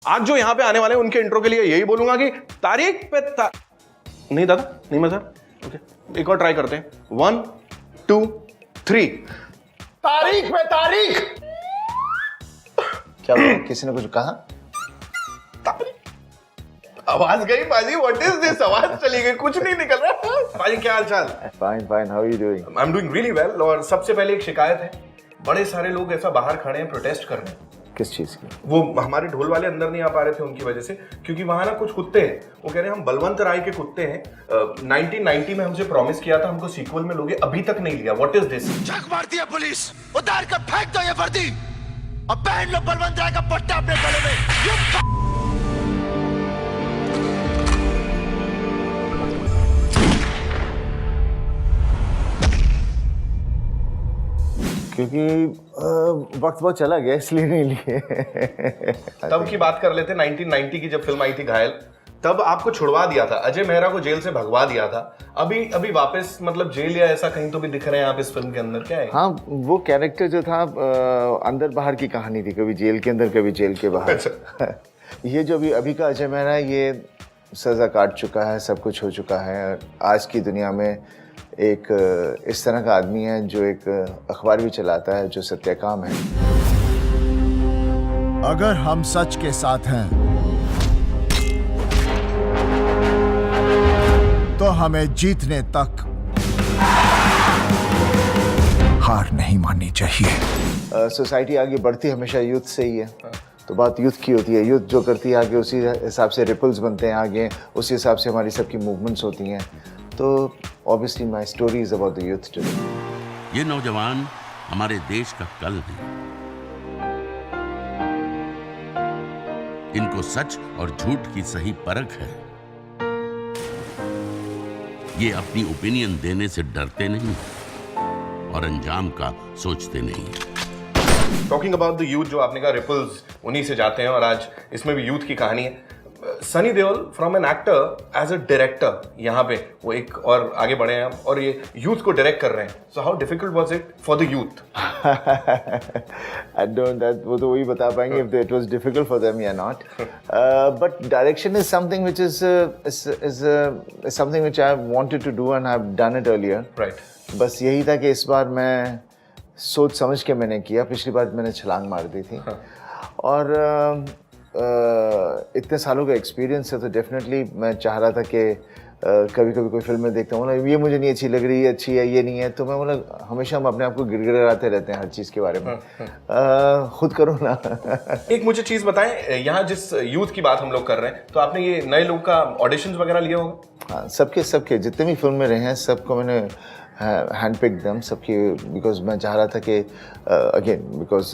आज जो यहां पे आने वाले हैं उनके इंट्रो के लिए यही बोलूंगा कि तारीख पे नहीं दादा, नहीं मजा। ओके, एक और ट्राई करते हैं। 1 2 3। तारीख पे तारीख। क्या हुआ? किसी ने कुछ कहा? आवाज गई पाजी। What is this? आवाज चली गई, कुछ नहीं निकल रहा। पाजी क्या हाल चाल? Fine fine, how are you doing? I am doing really well. और सबसे पहले एक शिकायत है, बड़े सारे लोग ऐसा बाहर खड़े हैं, प्रोटेस्ट कर रहे हैं। किस चीज की? वो हमारे ढोल वाले अंदर नहीं आ पा रहे थे उनकी वजह से, क्योंकि वहां ना कुछ कुत्ते हैं। वो कह रहे हैं हम बलवंत राय के कुत्ते हैं, 1990 में हमसे प्रॉमिस किया था हमको सीक्वल में लोगे, अभी तक नहीं लिया। What is this? झक मारती है पुलिस, उतार कर फेंक दो ये वर्दी और पहन लो बलवंत राय का पट्टा अपने गले में। क्योंकि वक्त बहुत चला गया इसलिए नहीं लिए। तब की बात कर लेते, 1990 की जब फिल्म आई थी घायल, तब आपको छुड़वा दिया था, अजय मेहरा को जेल से भगवा दिया था। अभी वापस मतलब जेल या ऐसा कहीं तो भी दिख रहे हैं आप इस फिल्म के अंदर, क्या है? हाँ, वो कैरेक्टर जो था अंदर बाहर की कहानी थी, कभी जेल के अंदर कभी जेल के बाहर। अच्छा। ये जो अभी का अजय मेहरा है, ये सजा काट चुका है, सब कुछ हो चुका है। आज की दुनिया में एक इस तरह का आदमी है जो एक अखबार भी चलाता है, जो सत्यकाम है। अगर हम सच के साथ हैं तो हमें जीतने तक हार नहीं माननी चाहिए। सोसाइटी आगे बढ़ती हमेशा यूथ से ही है, तो बात यूथ की होती है। यूथ जो करती है आगे, उसी हिसाब से रिपल्स बनते हैं आगे, उसी हिसाब से हमारी सबकी मूवमेंट्स होती हैं। तो obviously my story is about the youth today. ये नौजवान हमारे देश का कल है। इनको सच और झूठ की सही परख है। ये अपनी ओपिनियन देने से डरते नहीं और अंजाम का सोचते नहीं। टॉकिंग अबाउट द यूथ, जो आपने कहा रिपल्स उन्हीं से जाते हैं, और आज इसमें भी यूथ की कहानी है। Sunny Deol from an actor as a director, यहाँ पे वो एक और आगे बढ़े हैं और ये यूथ को डायरेक्ट कर रहे हैं। So how difficult was it for the youth? I don't that, वो तो वही बता पाएंगे if it was difficult for them या not. But direction is something which is something which I wanted to do and I have done it earlier. Right. बस यही था कि इस बार मैं सोच समझ के मैंने किया, पिछली बार मैंने छलांग मार दी थी। और इतने सालों का एक्सपीरियंस है तो डेफिनेटली मैं चाह रहा था कि कभी कभी कोई फिल्म में देखता हूँ ना, ये मुझे नहीं अच्छी लग रही है, अच्छी है, ये नहीं है, तो मैं मतलब हमेशा हम अपने आप को गिड़गिड़ाते रहते हैं हर चीज़ के बारे में। खुद करो ना। एक मुझे चीज़ बताएं, यहाँ जिस यूथ की बात हम लोग कर रहे हैं, तो आपने ये नए लोग का ऑडिशंस वगैरह लिया होगा? हाँ, सबके जितने भी फिल्म में रहे हैं सबको मैंने हैंड पिक दम सबकी, बिकॉज मैं चाह रहा था कि अगेन बिकॉज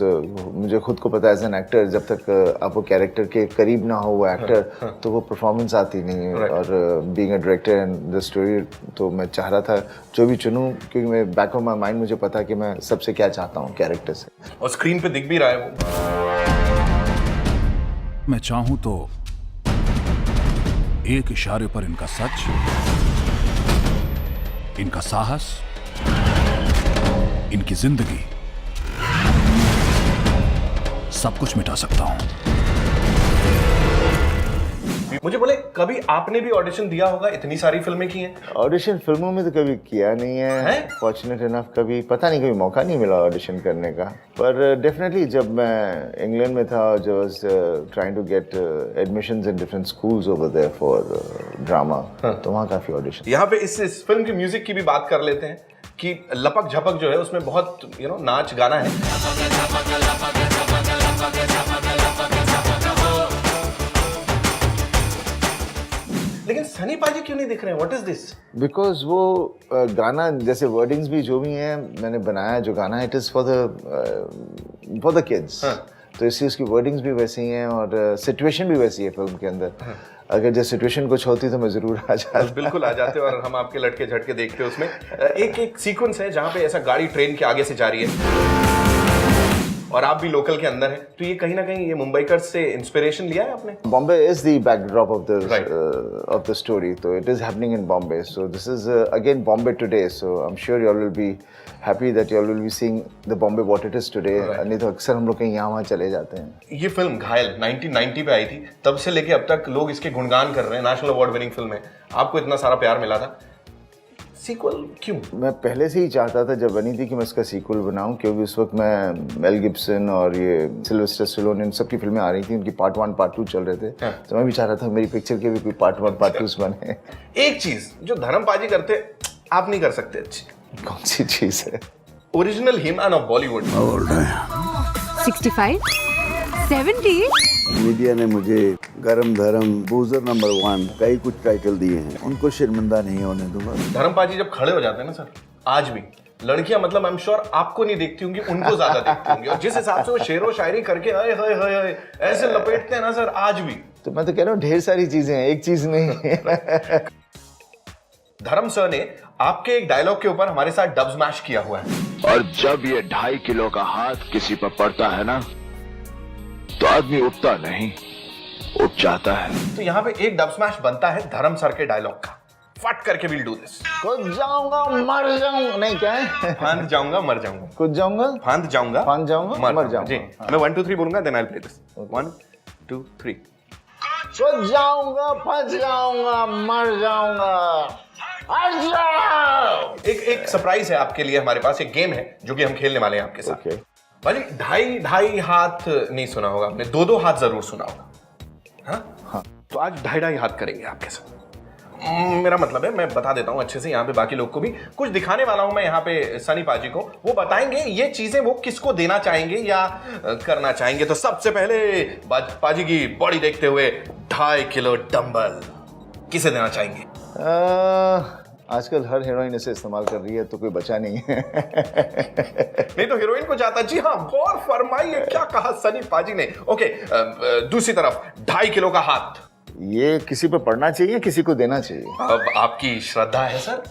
मुझे खुद को पता है एज एन एक्टर, जब तक आप वो कैरेक्टर के करीब ना हो वो एक्टर, तो वो परफॉर्मेंस आती नहीं है। और being a director and the story, तो मैं चाह रहा था जो भी चुनूं, क्योंकि मैं बैक ऑफ माई माइंड मुझे पता है कि मैं सबसे क्या चाहता हूँ कैरेक्टर से। और स्क्रीन पे दिख भी रहा है वो। मैं चाहूं तो एक इशारे पर इनका सच, इनका साहस, इनकी जिंदगी, सब कुछ मिटा सकता हूं। मुझे बोले, कभी आपने भी ऑडिशन दिया होगा, इतनी सारी फिल्में की हैं? ऑडिशन फिल्मों में तो कभी किया नहीं है, फॉर्चुनेट इनफ, कभी पता नहीं कभी मौका नहीं मिला ऑडिशन करने का। पर डेफिनेटली जब मैं इंग्लैंड में था, जो was trying to get admissions in different schools over there for drama, तो वहाँ काफी ऑडिशन। यहाँ पे इस फिल्म की म्यूजिक की भी बात कर लेते हैं कि लपक झपक जो है उसमें बहुत नाच गाना है। लेकिन सनी पाजी क्यों नहीं दिख रहे हैं? What is this? बिकॉज वो गाना जैसे वर्डिंग्स भी जो भी हैं मैंने बनाया, जो गाना है it is for the kids, तो इसलिए उसकी वर्डिंग्स भी वैसी हैं और सिचुएशन भी वैसी है फिल्म के अंदर। अगर जब सिचुएशन कुछ होती तो मैं ज़रूर आ जाता। बिल्कुल आ जाते और हम आपके लटके झटके देखते उसमें। एक सीक्वेंस है जहाँ पे ऐसा गाड़ी ट्रेन के आगे से जा रही है और आप भी लोकल के अंदर हैं, तो ये कहीं ना कहीं ये मुंबईकर्स से इंस्पिरेशन लिया है आपने? Bombay is the backdrop of the Right. of the story. So it is happening in Bombay. So this is again Bombay today. So I'm sure you all will be happy that you all will be seeing the Bombay what it is today. Right. नहीं तो अक्सर हम लोग कहीं यहाँ वहाँ चले जाते हैं. ये फिल्म घायल 1990 पे आई थी, तब से लेके अब तक लोग इसके गुणगान कर रहे हैं, नेशनल अवार्ड विनिंग फिल्म है, आपको इतना सारा प्यार मिला था, सीक्वल क्यों? मैं पहले से ही चाहता था जब बनी थी कि मैं इसका सीक्वल बनाऊं, क्योंकि उस वक्त मैं मेल गिब्सन और ये सिल्वेस्टर स्टैलोन इन सबकी फिल्में आ रही थी, उनकी पार्ट 1 पार्ट 2 चल रहे थे. हाँ. तो मैं भी चाह रहा था मेरी पिक्चर के भी कोई पार्ट 1 पार्ट 2 बने. एक चीज जो धर्म पाजी करते आप नहीं कर सकते अच्छी, कौन सी चीज़ है? Original He-Man of Bollywood. 65, 70. Media ने मुझे गरम धर्म बूजर नंबर 1 कई कुछ टाइटल दिए हैं, उनको शर्मिंदा नहीं होने दूंगा. धर्म पाजी जब खड़े हो जाते हैं ना सर, आज भी लड़कियां मतलब आई एम श्योर आपको नहीं देखती होंगी, उनको ज्यादा देखती होंगी, और जिस हिसाब से वो शेर व शायरी करके हाय हाय हाय हाय ऐसे लपेटते हैं ना सर आज भी. तो मैं तो कह रहा हूँ ढेर सारी चीजें हैं, एक चीज नहीं. धर्म सर ने आपके एक डायलॉग के ऊपर हमारे साथ डब स्मैश किया हुआ है. और जब ये 2.5 किलो का हाथ किसी पर पड़ता है ना, तो आदमी उठता नहीं, उठ जाता है. तो यहाँ पे एक डब स्मैश बनता है धर्म सर के डायलॉग का, फट करके विल डू दिस. कुछ जाऊंगा मर जाऊंगा, नहीं क्या है? फांद जाऊंगा मर जाऊंगा. कुछ जाऊंगा फांद जाऊंगा फांद जाऊंगा मर जाऊंगा. जी मैं 1 2 3 बोलूंगा, then I will play this. 1 2 3. कुछ जाऊंगा फंस जाऊंगा मर जाऊंगा. एक सरप्राइज है आपके लिए, हमारे पास एक गेम है जो कि हम खेलने वाले हैं आपके साथ. Okay. भाजी 2.5 हाथ नहीं सुना होगा आपने, 2 हाथ जरूर सुना होगा. हाँ? तो आज 2.5 हाथ करेंगे आपके साथ. मेरा मतलब है, मैं बता देता हूँ अच्छे से यहाँ पे बाकी लोग को भी कुछ दिखाने वाला हूँ मैं यहाँ पे सनी पाजी को. वो बताएंगे ये चीजें वो किसको देना चाहेंगे या करना चाहेंगे. तो सबसे पहले पाजी की बॉडी देखते हुए 2.5 किलो डंबल किसे देना चाहेंगे? आजकल हर हीरोइन इसे इस्तेमाल कर रही है, तो कोई बचा नहीं है. नहीं तो हीरोइन को जाता. जी हाँ, गौर फरमाइए क्या कहा सनी पाजी ने. ओके, दूसरी तरफ 2.5 किलो का हाथ, ये किसी पे पड़ना चाहिए, किसी को देना चाहिए. अब आपकी श्रद्धा है सर.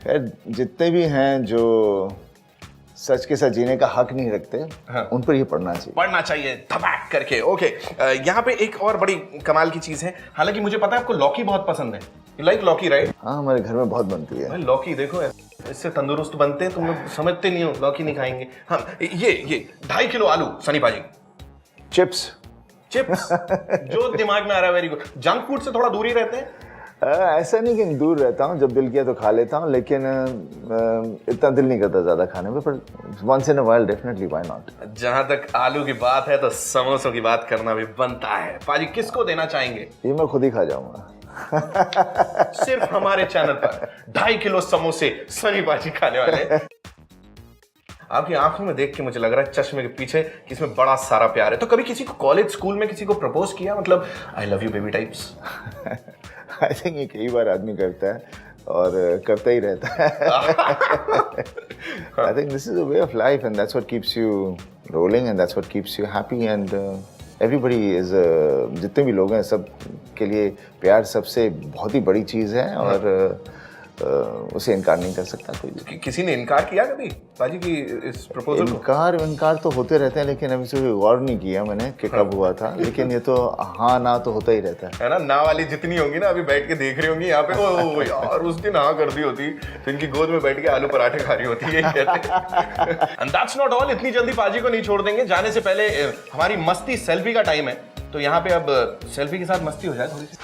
खैर जितने भी हैं जो सच के साथ जीने का हक नहीं रखते, हाँ. उन पर ये पढ़ना चाहिए. पढ़ना चाहिए धमाक करके. ओके, यहाँ पे एक और बड़ी कमाल की चीज है. हालांकि मुझे पता है आपको लौकी बहुत पसंद है. यू लाइक लौकी राइट? हाँ, हमारे घर में बहुत बनती है. भाई लौकी देखो इससे तंदुरुस्त बनते हैं. तुम लोग समझते नहीं हो, लौकी नहीं खाएंगे. हाँ, ये 2.5 किलो आलू सनी पाजी. चिप्स जो दिमाग में आ रहा है. Very good. जंक फूड से थोड़ा दूर ही रहते हैं? ऐसा नहीं कि दूर रहता हूँ, जब दिल किया तो खा लेता हूँ, लेकिन इतना दिल नहीं करता ज्यादा खाने में. पर once in a while definitely, why not. जहां तक आलू की बात है तो समोसों की बात करना भी बनता है. पाजी किसको देना चाहेंगे? ये मैं खुद ही खा जाऊंगा. सिर्फ हमारे चैनल पर 2.5 किलो समोसे सनी पाजी खाने वाले हैं. आपकी आंखों में देख के मुझे लग रहा है चश्मे के पीछे कि इसमें बड़ा सारा प्यार है. तो कभी किसी को कॉलेज स्कूल में किसी को प्रपोज किया, मतलब I love you baby types? I think ये कई बार आदमी करता है और करता ही रहता है. I think this is a way of life and that's what keeps you rolling and that's what keeps you happy. And everybody is, जितने भी लोग हैं सब के लिए प्यार सबसे बहुत ही बड़ी चीज़ है, और उसे इनकार नहीं कर सकता कोई. किसी ने इनकार किया कभी पाजी की इस प्रपोजल को? इनकार तो होते रहते हैं, लेकिन अभी से गौर नहीं किया मैंने कि कब हुआ था. लेकिन ये तो हाँ ना तो होता ही रहता है. है ना वाली जितनी होंगी ना, अभी बैठ के देख रही होंगी यहाँ पे, ओ यार उस दिन हाँ कर दी होती तो इनकी गोद में बैठ के आलू पराठे खा रही होती है. And that's not all. इतनी जल्दी पाजी को नहीं छोड़ देंगे. जाने से पहले हमारी मस्ती सेल्फी का टाइम है, तो यहाँ पे अब सेल्फी के साथ मस्ती हो जाए थोड़ी सी.